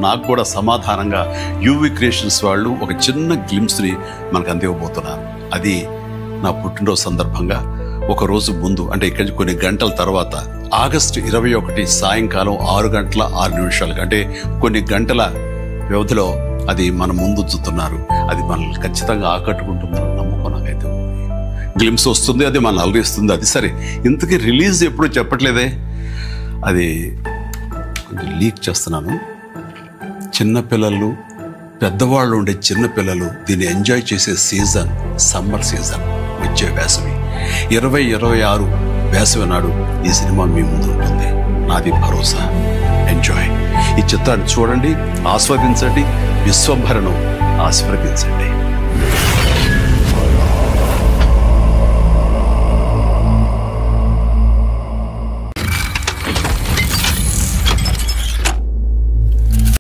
నాకు కూడా సమాధానంగా యూవి క్రియేషన్స్ వాళ్ళు ఒక చిన్న గ్లిమ్స్ని మనకు అందివ్వబోతున్నారు. అది నా పుట్టినరోజు సందర్భంగా ఒక రోజు ముందు, అంటే ఇక్కడి కొన్ని గంటల తర్వాత ఆగస్టు 21 సాయంకాలం 6:06 అంటే కొన్ని గంటల వ్యవధిలో అది మన ముందు ఉంచుతున్నారు. అది మనల్ని ఖచ్చితంగా ఆకట్టుకుంటుందని నమ్మకం నాకైతే ఉంది. గ్లిమ్స్ వస్తుంది, అది మనల్ని అలరిస్తుంది. అది సరే, ఇంతకీ రిలీజ్ ఎప్పుడు చెప్పట్లేదే, అది కొంచెం లీక్ చేస్తున్నాను. చిన్నపిల్లలు, పెద్దవాళ్ళు ఉండే చిన్నపిల్లలు దీన్ని ఎంజాయ్ చేసే సీజన్ సమ్మర్ సీజన్, వచ్చే వేసవి 2026 వేసవి నాడు ఈ సినిమా మీ ముందు ఉంటుంది. నాది భరోసా. ఎంజాయ్. ఈ చిత్రాన్ని చూడండి, ఆస్వాదించండి, విశ్వంభరను ఆస్వాదించండి.